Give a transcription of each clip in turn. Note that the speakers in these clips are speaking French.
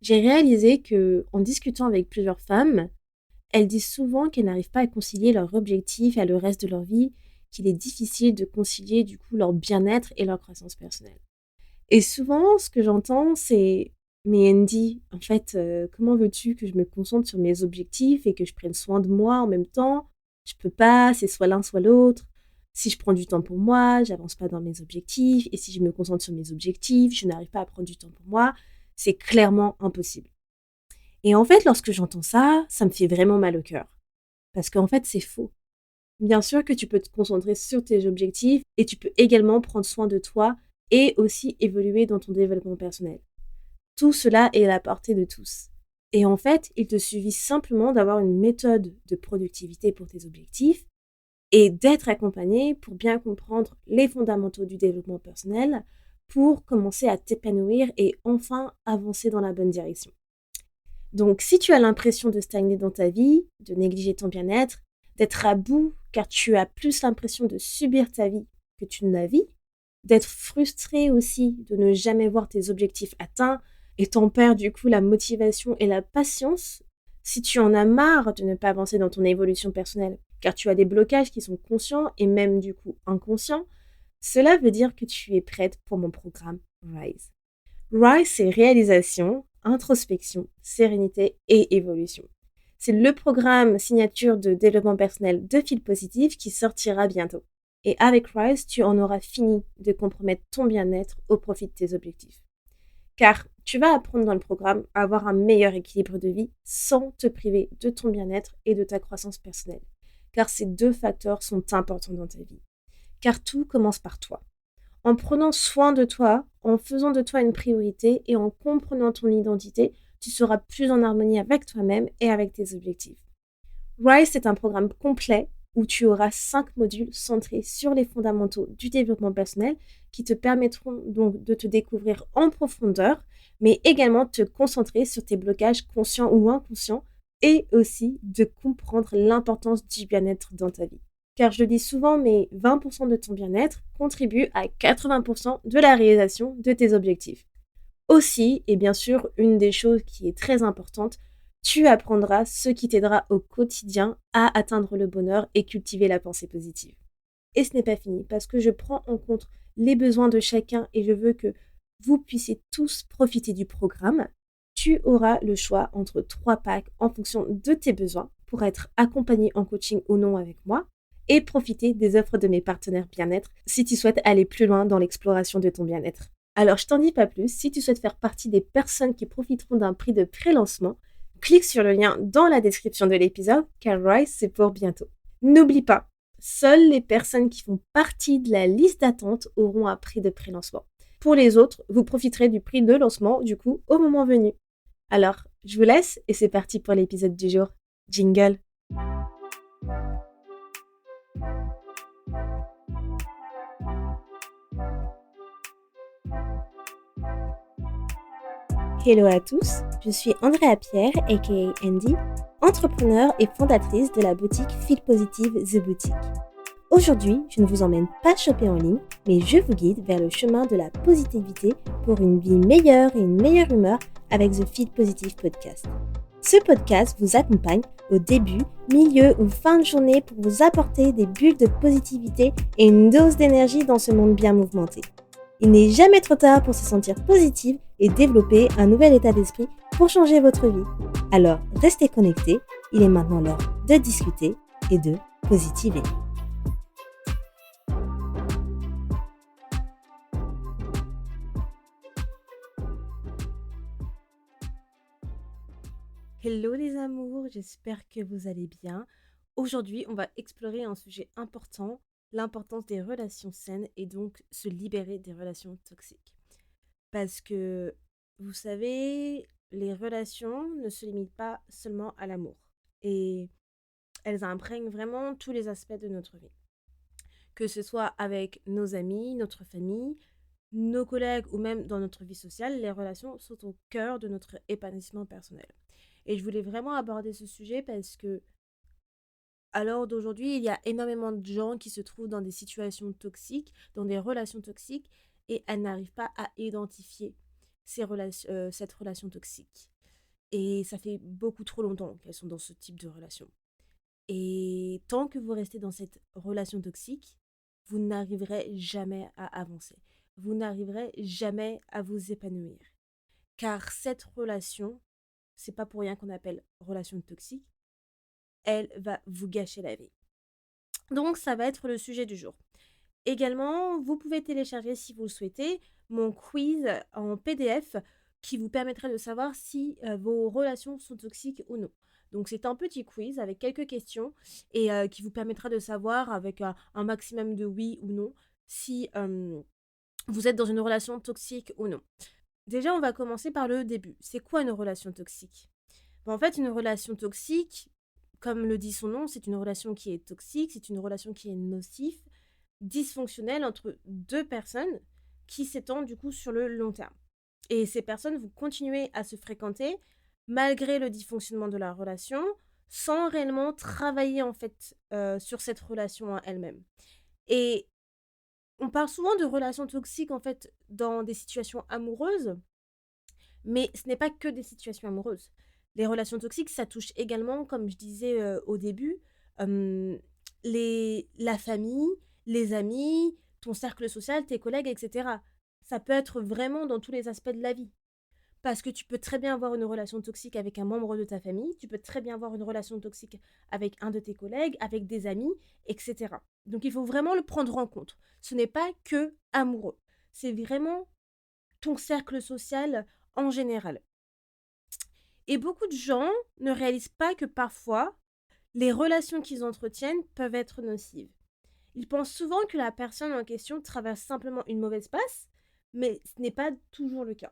J'ai réalisé que, en discutant avec plusieurs femmes, elles disent souvent qu'elles n'arrivent pas à concilier leurs objectifs et le reste de leur vie, qu'il est difficile de concilier du coup leur bien-être et leur croissance personnelle. Et souvent, ce que j'entends, c'est: «Mais Andy, en fait, comment veux-tu que je me concentre sur mes objectifs et que je prenne soin de moi en même temps? Je peux pas, c'est soit l'un, soit l'autre. Si je prends du temps pour moi, j'avance pas dans mes objectifs et si je me concentre sur mes objectifs, je n'arrive pas à prendre du temps pour moi. C'est clairement impossible». Et en fait, lorsque j'entends ça, ça me fait vraiment mal au cœur. Parce qu'en fait, c'est faux. Bien sûr que tu peux te concentrer sur tes objectifs et tu peux également prendre soin de toi et aussi évoluer dans ton développement personnel. Tout cela est à la portée de tous. Et en fait, il te suffit simplement d'avoir une méthode de productivité pour tes objectifs et d'être accompagné pour bien comprendre les fondamentaux du développement personnel pour commencer à t'épanouir et enfin avancer dans la bonne direction. Donc, si tu as l'impression de stagner dans ta vie, de négliger ton bien-être, d'être à bout car tu as plus l'impression de subir ta vie que tu ne la vis, d'être frustré aussi de ne jamais voir tes objectifs atteints et t'en perds du coup la motivation et la patience, si tu en as marre de ne pas avancer dans ton évolution personnelle car tu as des blocages qui sont conscients et même du coup inconscients, cela veut dire que tu es prête pour mon programme RISE. RISE, c'est réalisation, introspection, sérénité et évolution. C'est le programme signature de développement personnel de Fil Positif qui sortira bientôt. Et avec RISE, tu en auras fini de compromettre ton bien-être au profit de tes objectifs. Car tu vas apprendre dans le programme à avoir un meilleur équilibre de vie sans te priver de ton bien-être et de ta croissance personnelle. Car ces deux facteurs sont importants dans ta vie. Car tout commence par toi. En prenant soin de toi, en faisant de toi une priorité et en comprenant ton identité, tu seras plus en harmonie avec toi-même et avec tes objectifs. RISE est un programme complet où tu auras 5 modules centrés sur les fondamentaux du développement personnel qui te permettront donc de te découvrir en profondeur, mais également de te concentrer sur tes blocages conscients ou inconscients et aussi de comprendre l'importance du bien-être dans ta vie. Car je le dis souvent, mais 20% de ton bien-être contribue à 80% de la réalisation de tes objectifs. Aussi, et bien sûr, une des choses qui est très importante, tu apprendras ce qui t'aidera au quotidien à atteindre le bonheur et cultiver la pensée positive. Et ce n'est pas fini parce que je prends en compte les besoins de chacun et je veux que vous puissiez tous profiter du programme. Tu auras le choix entre 3 packs en fonction de tes besoins pour être accompagné en coaching ou non avec moi et profiter des offres de mes partenaires bien-être si tu souhaites aller plus loin dans l'exploration de ton bien-être. Alors, je t'en dis pas plus, si tu souhaites faire partie des personnes qui profiteront d'un prix de pré-lancement, clique sur le lien dans la description de l'épisode car Rise, c'est pour bientôt. N'oublie pas, seules les personnes qui font partie de la liste d'attente auront un prix de pré-lancement. Pour les autres, vous profiterez du prix de lancement, du coup, au moment venu. Alors, je vous laisse et c'est parti pour l'épisode du jour. Jingle. Hello à tous, je suis Andrea Pierre, aka Andy, entrepreneur et fondatrice de la boutique Fil Positive The Boutique. Aujourd'hui, je ne vous emmène pas shopper en ligne, mais je vous guide vers le chemin de la positivité pour une vie meilleure et une meilleure humeur avec The Fil Positive Podcast. Ce podcast vous accompagne au début, milieu ou fin de journée pour vous apporter des bulles de positivité et une dose d'énergie dans ce monde bien mouvementé. Il n'est jamais trop tard pour se sentir positive et développer un nouvel état d'esprit pour changer votre vie. Alors, restez connectés, il est maintenant l'heure de discuter et de positiver. Hello les amours, j'espère que vous allez bien. Aujourd'hui, on va explorer un sujet important, l'importance des relations saines et donc se libérer des relations toxiques. Parce que, vous savez, les relations ne se limitent pas seulement à l'amour. Et elles imprègnent vraiment tous les aspects de notre vie. Que ce soit avec nos amis, notre famille, nos collègues ou même dans notre vie sociale, les relations sont au cœur de notre épanouissement personnel. Et je voulais vraiment aborder ce sujet parce que, à l'heure d'aujourd'hui, il y a énormément de gens qui se trouvent dans des situations toxiques, dans des relations toxiques, et elles n'arrivent pas à identifier cette relation toxique. Et ça fait beaucoup trop longtemps qu'elles sont dans ce type de relation. Et tant que vous restez dans cette relation toxique, vous n'arriverez jamais à avancer. Vous n'arriverez jamais à vous épanouir. Car cette relation, c'est pas pour rien qu'on appelle relation toxique, elle va vous gâcher la vie. Donc ça va être le sujet du jour. Également, vous pouvez télécharger, si vous le souhaitez, mon quiz en PDF qui vous permettra de savoir si vos relations sont toxiques ou non. Donc c'est un petit quiz avec quelques questions et qui vous permettra de savoir avec un maximum de oui ou non si vous êtes dans une relation toxique ou non. Déjà, on va commencer par le début. C'est quoi une relation toxique? En fait, une relation toxique, comme le dit son nom, c'est une relation qui est toxique, c'est une relation qui est nocive, dysfonctionnelle entre deux personnes qui s'étendent du coup sur le long terme. Et ces personnes vont continuer à se fréquenter malgré le dysfonctionnement de la relation, sans réellement travailler en fait sur cette relation à elle-même. Et on parle souvent de relations toxiques en fait dans des situations amoureuses, mais ce n'est pas que des situations amoureuses. Les relations toxiques, ça touche également, comme je disais au début, euh, la famille, les amis, ton cercle social, tes collègues, etc. Ça peut être vraiment dans tous les aspects de la vie. Parce que tu peux très bien avoir une relation toxique avec un membre de ta famille, tu peux très bien avoir une relation toxique avec un de tes collègues, avec des amis, etc. Donc il faut vraiment le prendre en compte. Ce n'est pas que amoureux. C'est vraiment ton cercle social en général. Et beaucoup de gens ne réalisent pas que parfois, les relations qu'ils entretiennent peuvent être nocives. Ils pensent souvent que la personne en question traverse simplement une mauvaise passe, mais ce n'est pas toujours le cas.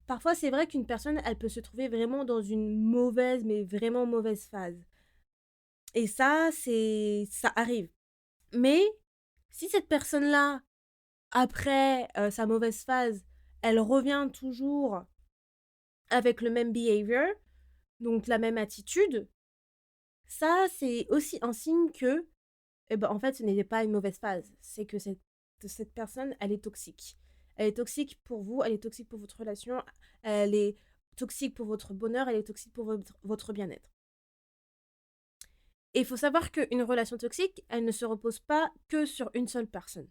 Parfois, c'est vrai qu'une personne, elle peut se trouver vraiment dans une mauvaise, mais vraiment mauvaise phase. Et ça arrive. Mais si cette personne-là, après sa mauvaise phase, elle revient toujours avec le même behavior, donc la même attitude, ça, c'est aussi un signe que, eh ben, en fait, ce n'est pas une mauvaise phase. C'est que cette personne, elle est toxique. Elle est toxique pour vous, elle est toxique pour votre relation, elle est toxique pour votre bonheur, elle est toxique pour votre bien-être. Et il faut savoir qu'une relation toxique, elle ne se repose pas que sur une seule personne.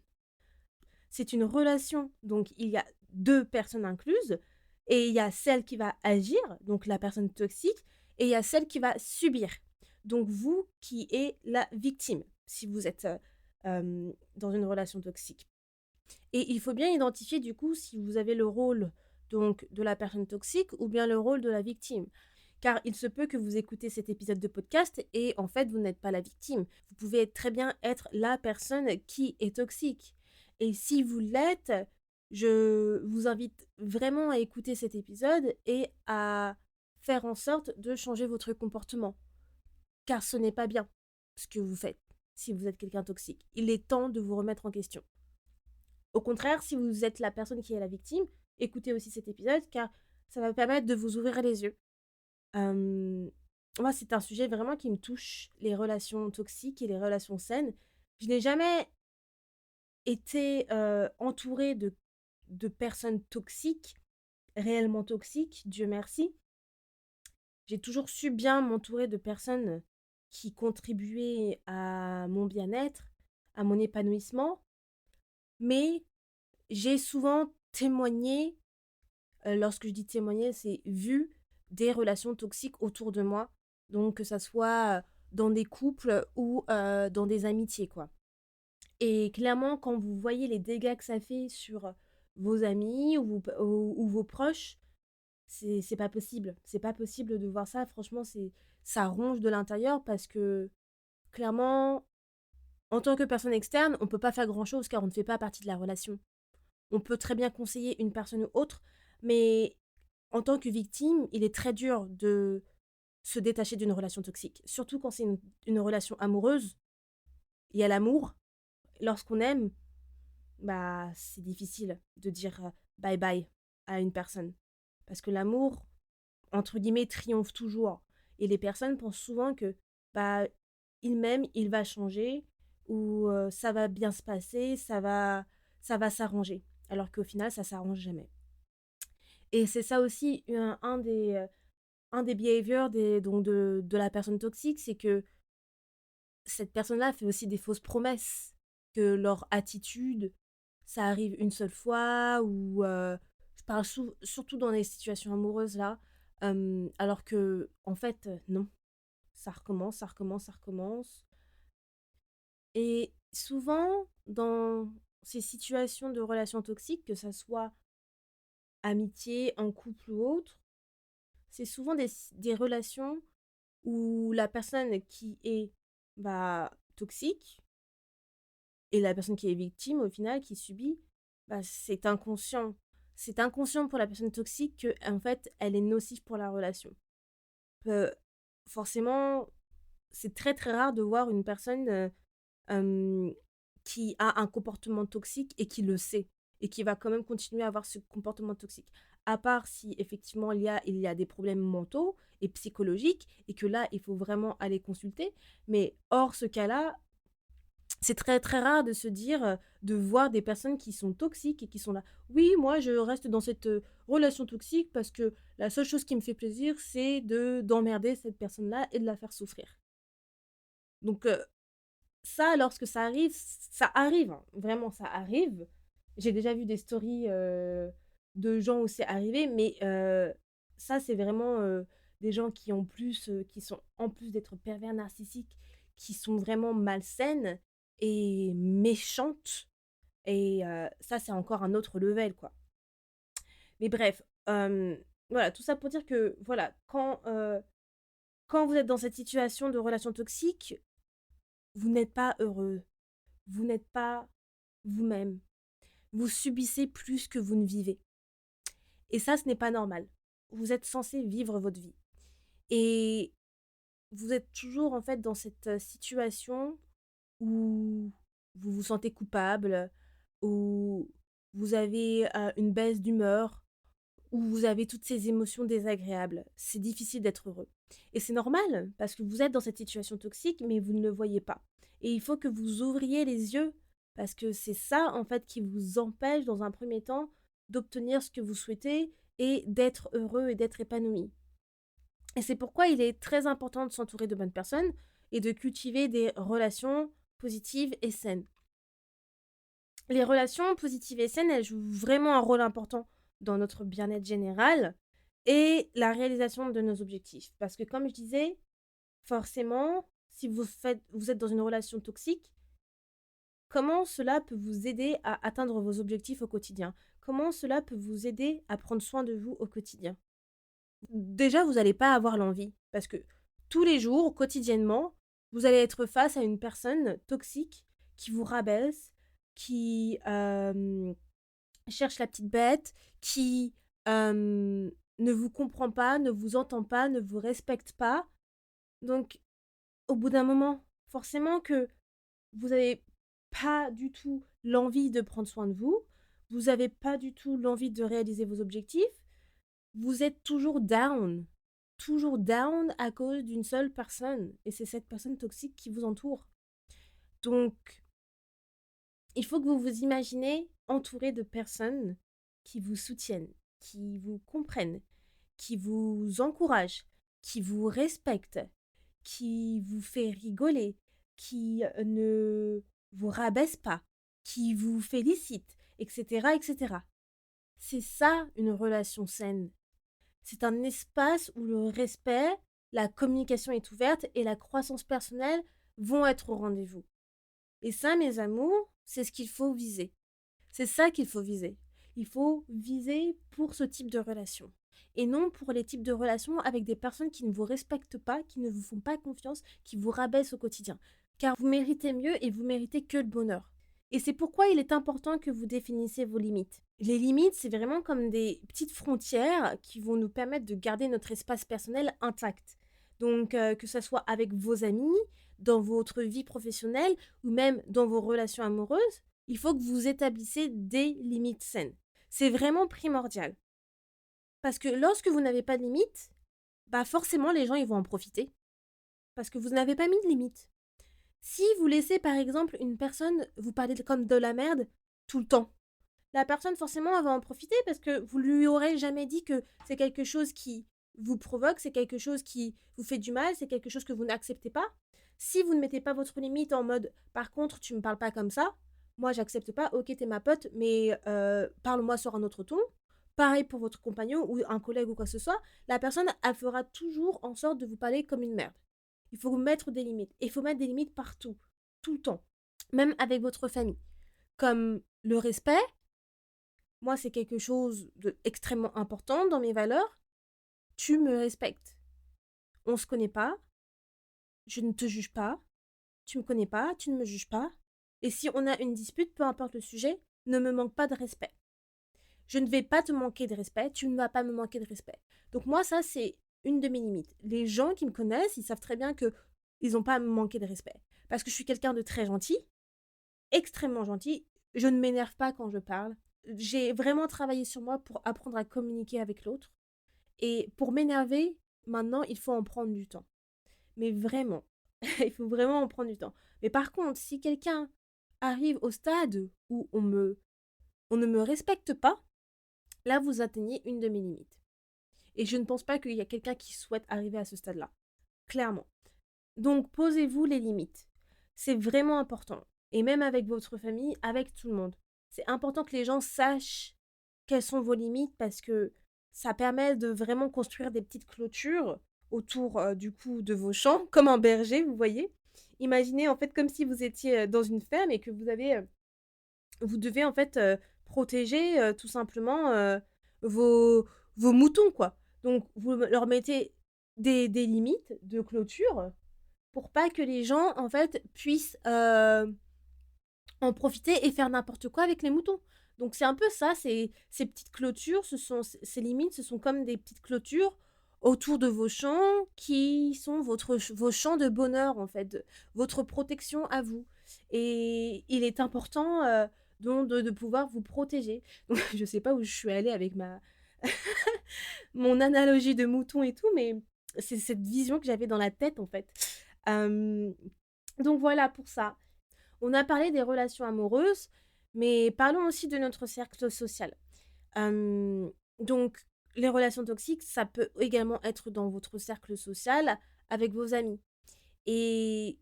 C'est une relation, donc il y a deux personnes incluses, et il y a celle qui va agir, donc la personne toxique, et il y a celle qui va subir. Donc vous qui êtes la victime, si vous êtes dans une relation toxique. Et il faut bien identifier du coup si vous avez le rôle donc de la personne toxique ou bien le rôle de la victime. Car il se peut que vous écoutez cet épisode de podcast et en fait vous n'êtes pas la victime. Vous pouvez très bien être la personne qui est toxique. Et si vous l'êtes, je vous invite vraiment à écouter cet épisode et à faire en sorte de changer votre comportement. Car ce n'est pas bien ce que vous faites si vous êtes quelqu'un toxique. Il est temps de vous remettre en question. Au contraire, si vous êtes la personne qui est la victime, écoutez aussi cet épisode car ça va permettre de vous ouvrir les yeux. Moi, c'est un sujet vraiment qui me touche, les relations toxiques et les relations saines. Je n'ai jamais été entourée de personnes toxiques, réellement toxiques, Dieu merci. J'ai toujours su bien m'entourer de personnes qui contribuaient à mon bien-être, à mon épanouissement, mais j'ai souvent témoigné, lorsque je dis témoigner, c'est vu des relations toxiques autour de moi, donc que ça soit dans des couples ou dans des amitiés, quoi. Et clairement, quand vous voyez les dégâts que ça fait sur vos amis ou vos proches, c'est pas possible. C'est pas possible de voir ça. Franchement, ça ronge de l'intérieur parce que clairement, en tant que personne externe, on peut pas faire grand-chose car on ne fait pas partie de la relation. On peut très bien conseiller une personne ou autre, mais en tant que victime, il est très dur de se détacher d'une relation toxique. Surtout quand c'est une relation amoureuse, il y a l'amour. Lorsqu'on aime, bah, c'est difficile de dire bye bye à une personne. Parce que l'amour, entre guillemets, triomphe toujours. Et les personnes pensent souvent que, bah, il m'aime, il va changer, ou ça va bien se passer, ça va s'arranger. Alors qu'au final, ça s'arrange jamais. Et c'est ça aussi un des behaviors donc de la personne toxique, c'est que cette personne-là fait aussi des fausses promesses, que leur attitude, ça arrive une seule fois, ou je parle surtout dans les situations amoureuses là, alors que en fait, non, ça recommence, ça recommence, ça recommence. Et souvent, dans ces situations de relations toxiques, que ça soit amitié, en couple ou autre, c'est souvent des relations où la personne qui est toxique et la personne qui est victime, au final, qui subit, c'est inconscient. C'est inconscient pour la personne toxique que, en fait, elle est nocive pour la relation. Euh, Forcément, c'est très très rare de voir une personne euh, qui a un comportement toxique et qui le sait et qui va quand même continuer à avoir ce comportement toxique. À part si effectivement il y a des problèmes mentaux et psychologiques et que là, il faut vraiment aller consulter. Mais hors ce cas-là, c'est très très rare de se dire, de voir des personnes qui sont toxiques et qui sont là. Oui, moi je reste dans cette relation toxique parce que la seule chose qui me fait plaisir, c'est de d'emmerder cette personne-là et de la faire souffrir. Donc ça, lorsque ça arrive, hein, vraiment ça arrive. J'ai déjà vu des stories de gens où c'est arrivé, mais ça c'est vraiment des gens qui ont plus, qui sont en plus d'être pervers narcissiques, qui sont vraiment malsaines et méchantes. Et ça c'est encore un autre level quoi. Mais bref, voilà, tout ça pour dire que voilà, quand vous êtes dans cette situation de relation toxique, vous n'êtes pas heureux, vous n'êtes pas vous-même. Vous subissez plus que vous ne vivez. Et ça, ce n'est pas normal. Vous êtes censé vivre votre vie. Et vous êtes toujours en fait dans cette situation où vous vous sentez coupable, où vous avez une baisse d'humeur, où vous avez toutes ces émotions désagréables. C'est difficile d'être heureux. Et c'est normal, parce que vous êtes dans cette situation toxique, mais vous ne le voyez pas. Et il faut que vous ouvriez les yeux, parce que c'est ça, en fait, qui vous empêche, dans un premier temps, d'obtenir ce que vous souhaitez et d'être heureux et d'être épanoui. Et c'est pourquoi il est très important de s'entourer de bonnes personnes et de cultiver des relations positives et saines. Les relations positives et saines, elles jouent vraiment un rôle important dans notre bien-être général et la réalisation de nos objectifs. Parce que comme je disais, forcément, si vous êtes dans une relation toxique, comment cela peut vous aider à atteindre vos objectifs au quotidien? Comment cela peut vous aider à prendre soin de vous au quotidien? Déjà, vous n'allez pas avoir l'envie parce que tous les jours, quotidiennement, vous allez être face à une personne toxique qui vous rabaisse, qui cherche la petite bête, qui ne vous comprend pas, ne vous entend pas, ne vous respecte pas. Donc, au bout d'un moment, forcément que vous n'avez pas du tout l'envie de prendre soin de vous, vous n'avez pas du tout l'envie de réaliser vos objectifs, vous êtes toujours down à cause d'une seule personne, et c'est cette personne toxique qui vous entoure. Donc, il faut que vous vous imaginez entouré de personnes qui vous soutiennent, qui vous comprennent, qui vous encouragent, qui vous respectent, qui vous fait rigoler, qui ne vous rabaisse pas, qui vous félicite, etc., etc. C'est ça une relation saine. C'est un espace où le respect, la communication est ouverte et la croissance personnelle vont être au rendez-vous. Et ça, mes amours, c'est ce qu'il faut viser. C'est ça qu'il faut viser. Il faut viser pour ce type de relation. Et non pour les types de relations avec des personnes qui ne vous respectent pas, qui ne vous font pas confiance, qui vous rabaissent au quotidien. Car vous méritez mieux et vous méritez que le bonheur. Et c'est pourquoi il est important que vous définissiez vos limites. Les limites, c'est vraiment comme des petites frontières qui vont nous permettre de garder notre espace personnel intact. Donc, que ce soit avec vos amis, dans votre vie professionnelle ou même dans vos relations amoureuses, il faut que vous établissiez des limites saines. C'est vraiment primordial. Parce que lorsque vous n'avez pas de limites, forcément les gens ils vont en profiter. Parce que vous n'avez pas mis de limites. Si vous laissez par exemple une personne vous parler comme de la merde tout le temps, la personne forcément elle va en profiter parce que vous lui aurez jamais dit que c'est quelque chose qui vous provoque, c'est quelque chose qui vous fait du mal, c'est quelque chose que vous n'acceptez pas. Si vous ne mettez pas votre limite en mode par contre tu me parles pas comme ça, moi j'accepte pas, ok t'es ma pote, mais parle-moi sur un autre ton. Pareil pour votre compagnon ou un collègue ou quoi que ce soit, la personne elle fera toujours en sorte de vous parler comme une merde. Il faut mettre des limites. Et il faut mettre des limites partout, tout le temps, même avec votre famille. Comme le respect, moi c'est quelque chose d'extrêmement important dans mes valeurs. Tu me respectes. On se connaît pas, je ne te juge pas, tu me connais pas, tu ne me juges pas. Et si on a une dispute, peu importe le sujet, ne me manque pas de respect. Je ne vais pas te manquer de respect, tu ne vas pas me manquer de respect. Donc moi, ça, c'est une de mes limites. Les gens qui me connaissent, ils savent très bien que ils n'ont pas à me manquer de respect. Parce que je suis quelqu'un de très gentil, extrêmement gentil. Je ne m'énerve pas quand je parle. J'ai vraiment travaillé sur moi pour apprendre à communiquer avec l'autre. Et pour m'énerver, maintenant, il faut en prendre du temps. Mais vraiment, il faut vraiment en prendre du temps. Mais par contre, si quelqu'un arrive au stade où on ne me respecte pas, là, vous atteignez une de mes limites. Et je ne pense pas qu'il y a quelqu'un qui souhaite arriver à ce stade-là. Clairement. Donc, posez-vous les limites. C'est vraiment important. Et même avec votre famille, avec tout le monde. C'est important que les gens sachent quelles sont vos limites parce que ça permet de vraiment construire des petites clôtures autour du coup de vos champs, comme un berger, vous voyez. Imaginez en fait comme si vous étiez dans une ferme et que vous devez en fait protéger tout simplement vos, vos moutons, quoi. Donc, vous leur mettez des limites de clôture pour pas que les gens, en fait, puissent en profiter et faire n'importe quoi avec les moutons. Donc, c'est un peu ça, ces petites clôtures, ces limites, ce sont comme des petites clôtures autour de vos champs qui sont vos champs de bonheur, en fait, votre protection à vous. Et il est important donc de pouvoir vous protéger. Donc, je sais pas où je suis allée avec mon analogie de mouton et tout, mais c'est cette vision que j'avais dans la tête, en fait. Euh, donc voilà pour ça. On a parlé des relations amoureuses, mais parlons aussi de notre cercle social. Euh, donc, les relations toxiques, ça peut également être dans votre cercle social avec vos amis. Et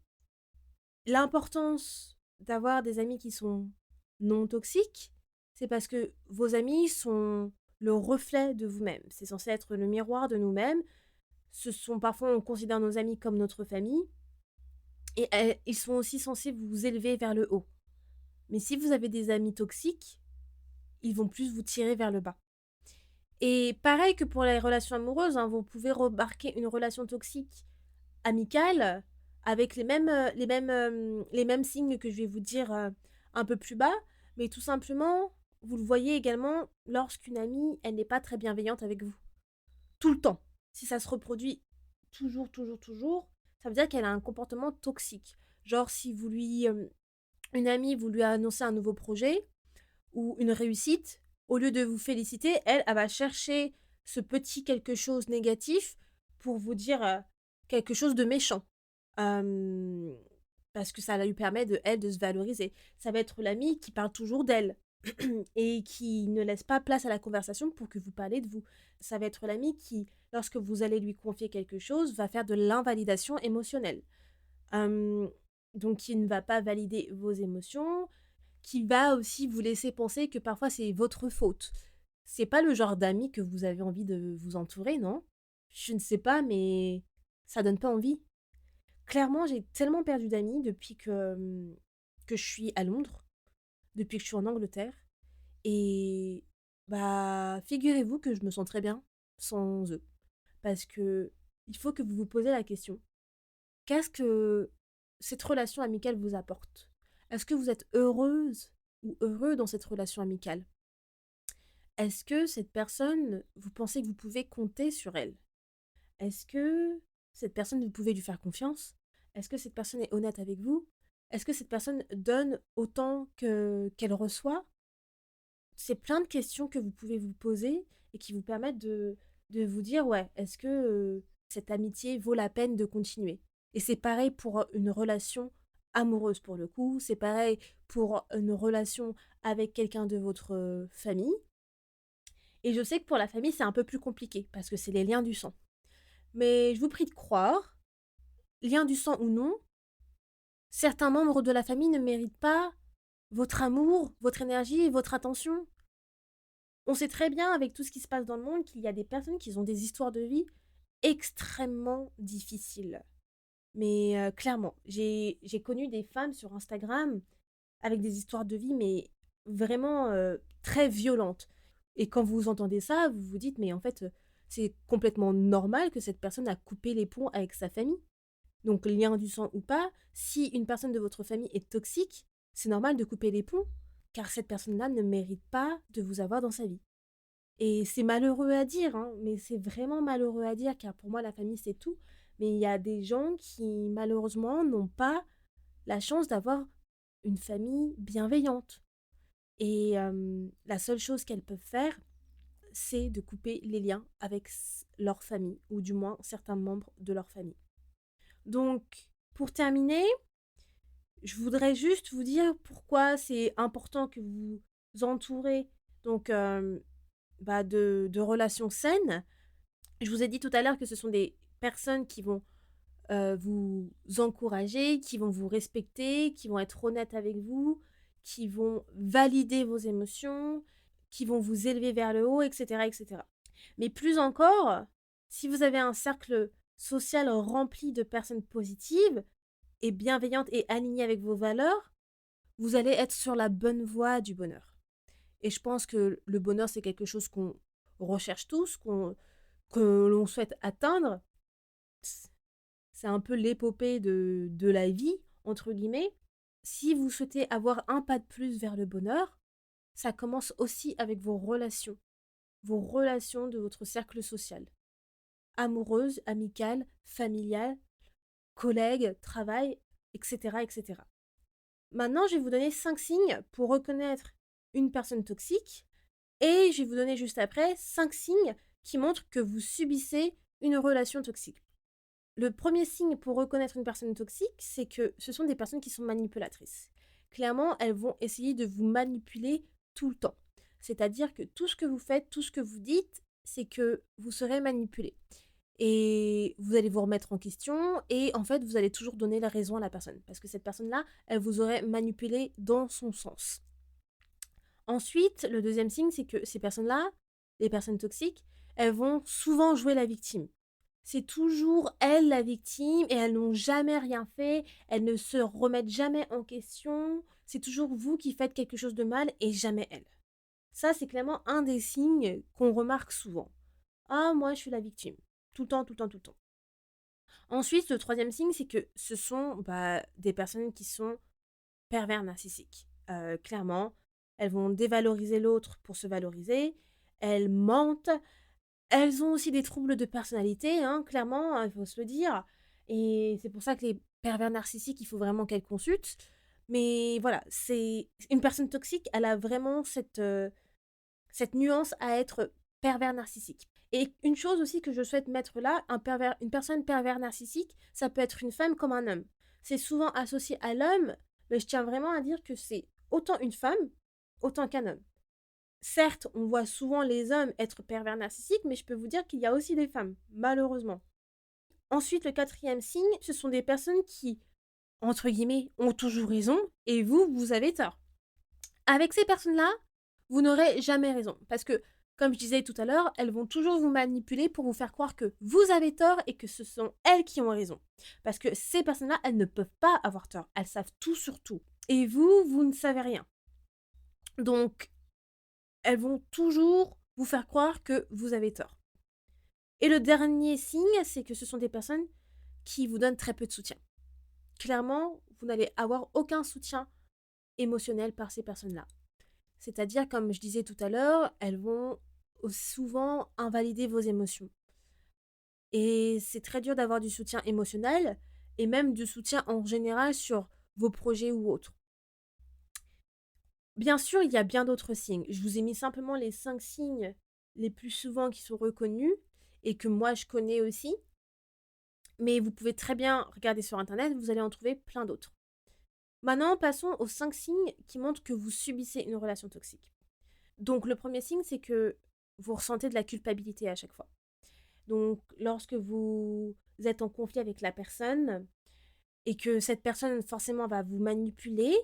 l'importance d'avoir des amis qui sont non toxiques, c'est parce que vos amis sont le reflet de vous-même. C'est censé être le miroir de nous-mêmes. Ce sont parfois, on considère nos amis comme notre famille. Et ils sont aussi censés vous élever vers le haut. Mais si vous avez des amis toxiques, ils vont plus vous tirer vers le bas. Et pareil que pour les relations amoureuses, hein, vous pouvez remarquer une relation toxique amicale avec les mêmes signes que je vais vous dire un peu plus bas, mais tout simplement, vous le voyez également lorsqu'une amie, elle n'est pas très bienveillante avec vous. Tout le temps. Si ça se reproduit toujours, toujours, toujours, ça veut dire qu'elle a un comportement toxique. Genre si une amie, vous lui annoncez un nouveau projet ou une réussite, au lieu de vous féliciter, elle va chercher ce petit quelque chose négatif pour vous dire quelque chose de méchant. Euh, Parce que ça lui permet elle de se valoriser. Ça va être l'amie qui parle toujours d'elle et qui ne laisse pas place à la conversation pour que vous parlez de vous. Ça va être l'amie qui, lorsque vous allez lui confier quelque chose, va faire de l'invalidation émotionnelle. Euh, donc, qui ne va pas valider vos émotions, qui va aussi vous laisser penser que parfois c'est votre faute. C'est pas le genre d'amis que vous avez envie de vous entourer, non? Je ne sais pas, mais ça donne pas envie. Clairement, j'ai tellement perdu d'amis depuis que je suis à Londres, depuis que je suis en Angleterre. Et bah, figurez-vous que je me sens très bien sans eux. Parce que il faut que vous vous posez la question. Qu'est-ce que cette relation amicale vous apporte? Est-ce que vous êtes heureuse ou heureux dans cette relation amicale? Est-ce que cette personne, vous pensez que vous pouvez compter sur elle? Est-ce que cette personne, vous pouvez lui faire confiance? Est-ce que cette personne est honnête avec vous? Est-ce que cette personne donne autant qu'elle reçoit? C'est plein de questions que vous pouvez vous poser et qui vous permettent de vous dire, ouais, est-ce que cette amitié vaut la peine de continuer? Et c'est pareil pour une relation amoureuse pour le coup. C'est pareil pour une relation avec quelqu'un de votre famille. Et je sais que pour la famille, c'est un peu plus compliqué parce que c'est les liens du sang. Mais je vous prie de croire, liens du sang ou non, certains membres de la famille ne méritent pas votre amour, votre énergie et votre attention. On sait très bien avec tout ce qui se passe dans le monde qu'il y a des personnes qui ont des histoires de vie extrêmement difficiles. Mais clairement, j'ai connu des femmes sur Instagram avec des histoires de vie, mais vraiment très violentes. Et quand vous entendez ça, vous vous dites, mais en fait, c'est complètement normal que cette personne a coupé les ponts avec sa famille. Donc, lien du sang ou pas, si une personne de votre famille est toxique, c'est normal de couper les ponts, car cette personne-là ne mérite pas de vous avoir dans sa vie. Et c'est malheureux à dire, hein, mais c'est vraiment malheureux à dire, car pour moi, la famille, c'est tout. Mais il y a des gens qui, malheureusement, n'ont pas la chance d'avoir une famille bienveillante. Et la seule chose qu'elles peuvent faire, c'est de couper les liens avec leur famille, ou du moins certains membres de leur famille. Donc, pour terminer, je voudrais juste vous dire pourquoi c'est important que vous vous entourez donc, de relations saines. Je vous ai dit tout à l'heure que ce sont des personnes qui vont vous encourager, qui vont vous respecter, qui vont être honnêtes avec vous, qui vont valider vos émotions, qui vont vous élever vers le haut, etc., etc. Mais plus encore, si vous avez un cercle social rempli de personnes positives et bienveillantes et alignées avec vos valeurs, vous allez être sur la bonne voie du bonheur. Et je pense que le bonheur, c'est quelque chose qu'on recherche tous, que l'on souhaite atteindre. C'est un peu l'épopée de la vie, entre guillemets. Si vous souhaitez avoir un pas de plus vers le bonheur, ça commence aussi avec vos relations de votre cercle social. Amoureuse, amicale, familiale, collègues, travail, etc., etc. Maintenant, je vais vous donner 5 signes pour reconnaître une personne toxique et je vais vous donner juste après 5 signes qui montrent que vous subissez une relation toxique. Le premier signe pour reconnaître une personne toxique, c'est que ce sont des personnes qui sont manipulatrices. Clairement, elles vont essayer de vous manipuler tout le temps. C'est-à-dire que tout ce que vous faites, tout ce que vous dites, c'est que vous serez manipulé. Et vous allez vous remettre en question et en fait, vous allez toujours donner la raison à la personne. Parce que cette personne-là, elle vous aurait manipulé dans son sens. Ensuite, le deuxième signe, c'est que ces personnes-là, les personnes toxiques, elles vont souvent jouer la victime. C'est toujours elles la victime et elles n'ont jamais rien fait, elles ne se remettent jamais en question. C'est toujours vous qui faites quelque chose de mal et jamais elles. Ça, c'est clairement un des signes qu'on remarque souvent. Ah, moi, je suis la victime. Tout le temps, tout le temps, tout le temps. Ensuite, le troisième signe, c'est que ce sont des personnes qui sont pervers narcissiques. Clairement, elles vont dévaloriser l'autre pour se valoriser, elles mentent, elles ont aussi des troubles de personnalité, hein, clairement, il faut se le dire. Et c'est pour ça que les pervers narcissiques, il faut vraiment qu'elles consultent. Mais voilà, c'est une personne toxique, elle a vraiment cette nuance à être pervers narcissique. Et une chose aussi que je souhaite mettre là, une personne pervers narcissique, ça peut être une femme comme un homme. C'est souvent associé à l'homme, mais je tiens vraiment à dire que c'est autant une femme, autant qu'un homme. Certes, on voit souvent les hommes être pervers narcissiques, mais je peux vous dire qu'il y a aussi des femmes, malheureusement. Ensuite, le quatrième signe, ce sont des personnes qui, entre guillemets, ont toujours raison, et vous avez tort. Avec ces personnes-là, vous n'aurez jamais raison. Parce que, comme je disais tout à l'heure, elles vont toujours vous manipuler pour vous faire croire que vous avez tort et que ce sont elles qui ont raison. Parce que ces personnes-là, elles ne peuvent pas avoir tort. Elles savent tout sur tout. Et vous ne savez rien. Donc, elles vont toujours vous faire croire que vous avez tort. Et le dernier signe, c'est que ce sont des personnes qui vous donnent très peu de soutien. Clairement, vous n'allez avoir aucun soutien émotionnel par ces personnes-là. C'est-à-dire, comme je disais tout à l'heure, elles vont souvent invalider vos émotions. Et c'est très dur d'avoir du soutien émotionnel et même du soutien en général sur vos projets ou autres. Bien sûr, il y a bien d'autres signes. Je vous ai mis simplement les 5 signes les plus souvent qui sont reconnus et que moi je connais aussi. Mais vous pouvez très bien regarder sur internet, vous allez en trouver plein d'autres. Maintenant, passons aux 5 signes qui montrent que vous subissez une relation toxique. Donc, le premier signe, c'est que vous ressentez de la culpabilité à chaque fois. Donc, lorsque vous êtes en conflit avec la personne et que cette personne, forcément, va vous manipuler,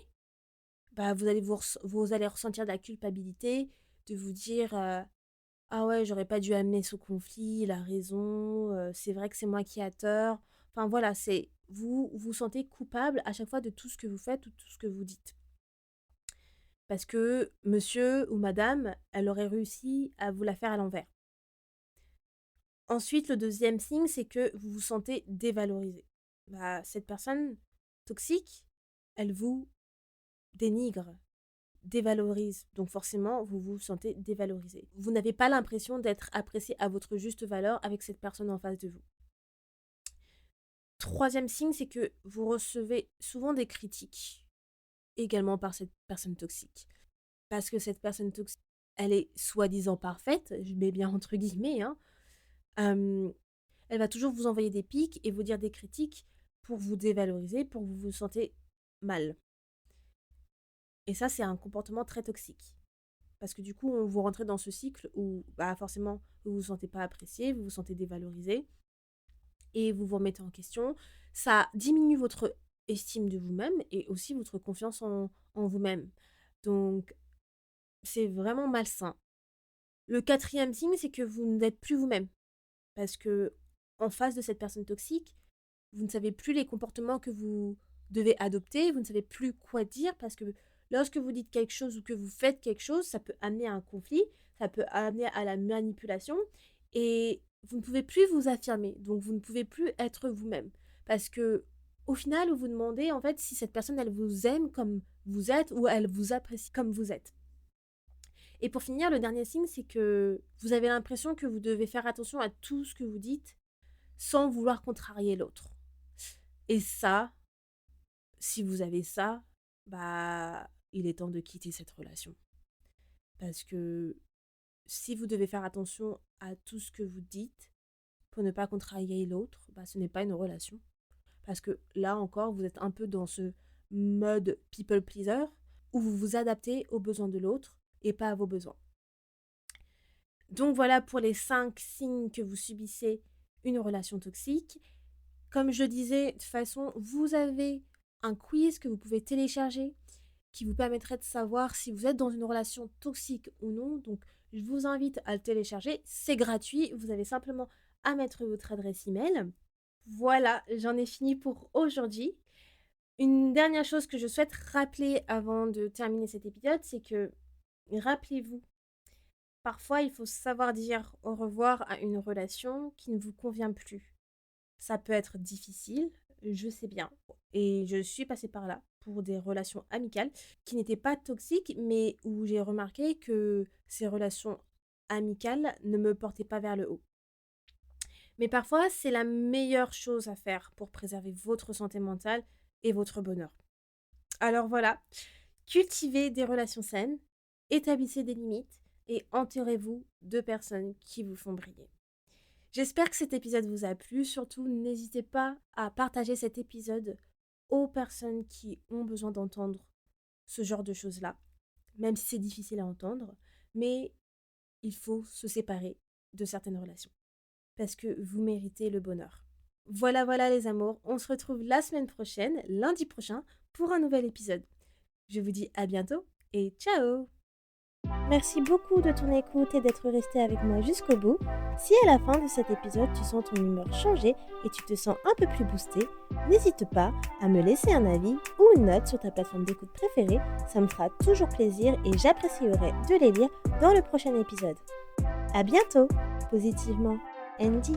bah, vous allez ressentir de la culpabilité, de vous dire ah ouais, j'aurais pas dû amener ce conflit, il a raison, c'est vrai que c'est moi qui ai tort. Enfin voilà, c'est vous vous sentez coupable à chaque fois de tout ce que vous faites ou tout ce que vous dites. Parce que monsieur ou madame, elle aurait réussi à vous la faire à l'envers. Ensuite, le deuxième signe, c'est que vous vous sentez dévalorisé. Bah, cette personne toxique, elle vous dénigre, dévalorise. Donc forcément, vous vous sentez dévalorisé. Vous n'avez pas l'impression d'être apprécié à votre juste valeur avec cette personne en face de vous. Troisième signe, c'est que vous recevez souvent des critiques, également par cette personne toxique. Parce que cette personne toxique, elle est soi-disant parfaite, je mets bien entre guillemets, hein. Elle va toujours vous envoyer des pics et vous dire des critiques pour vous dévaloriser, pour que vous vous sentez mal. Et ça, c'est un comportement très toxique. Parce que du coup, vous rentrez dans ce cycle où bah, forcément, vous ne vous sentez pas apprécié, vous vous sentez dévalorisé et vous vous remettez en question. Ça diminue votre estime de vous-même et aussi votre confiance en vous-même. Donc, c'est vraiment malsain. Le quatrième signe, c'est que vous n'êtes plus vous-même. Parce que en face de cette personne toxique, vous ne savez plus les comportements que vous devez adopter, vous ne savez plus quoi dire parce que lorsque vous dites quelque chose ou que vous faites quelque chose, ça peut amener à un conflit, ça peut amener à la manipulation et vous ne pouvez plus vous affirmer. Donc vous ne pouvez plus être vous-même parce que au final, vous vous demandez en fait si cette personne elle vous aime comme vous êtes ou elle vous apprécie comme vous êtes. Et pour finir, le dernier signe, c'est que vous avez l'impression que vous devez faire attention à tout ce que vous dites sans vouloir contrarier l'autre. Et ça, si vous avez ça, bah, il est temps de quitter cette relation. Parce que si vous devez faire attention à tout ce que vous dites pour ne pas contrarier l'autre, bah, ce n'est pas une relation. Parce que là encore, vous êtes un peu dans ce mode people pleaser où vous vous adaptez aux besoins de l'autre et pas à vos besoins. Donc voilà pour les 5 signes que vous subissez une relation toxique. Comme je disais, de toute façon, vous avez un quiz que vous pouvez télécharger qui vous permettrait de savoir si vous êtes dans une relation toxique ou non. Donc, je vous invite à le télécharger. C'est gratuit. Vous avez simplement à mettre votre adresse email. Voilà, j'en ai fini pour aujourd'hui. Une dernière chose que je souhaite rappeler avant de terminer cet épisode, c'est que, rappelez-vous, parfois il faut savoir dire au revoir à une relation qui ne vous convient plus. Ça peut être difficile, je sais bien. Et je suis passée par là pour des relations amicales qui n'étaient pas toxiques, mais où j'ai remarqué que ces relations amicales ne me portaient pas vers le haut. Mais parfois, c'est la meilleure chose à faire pour préserver votre santé mentale et votre bonheur. Alors voilà, cultivez des relations saines, établissez des limites et entourez-vous de personnes qui vous font briller. J'espère que cet épisode vous a plu. Surtout, n'hésitez pas à partager cet épisode aux personnes qui ont besoin d'entendre ce genre de choses-là, même si c'est difficile à entendre. Mais il faut se séparer de certaines relations parce que vous méritez le bonheur. Voilà les amours, on se retrouve la semaine prochaine, lundi prochain, pour un nouvel épisode. Je vous dis à bientôt et ciao! Merci beaucoup de ton écoute et d'être resté avec moi jusqu'au bout. Si à la fin de cet épisode tu sens ton humeur changer et tu te sens un peu plus boosté, n'hésite pas à me laisser un avis ou une note sur ta plateforme d'écoute préférée, ça me fera toujours plaisir et j'apprécierai de les lire dans le prochain épisode. À bientôt, positivement, Andy.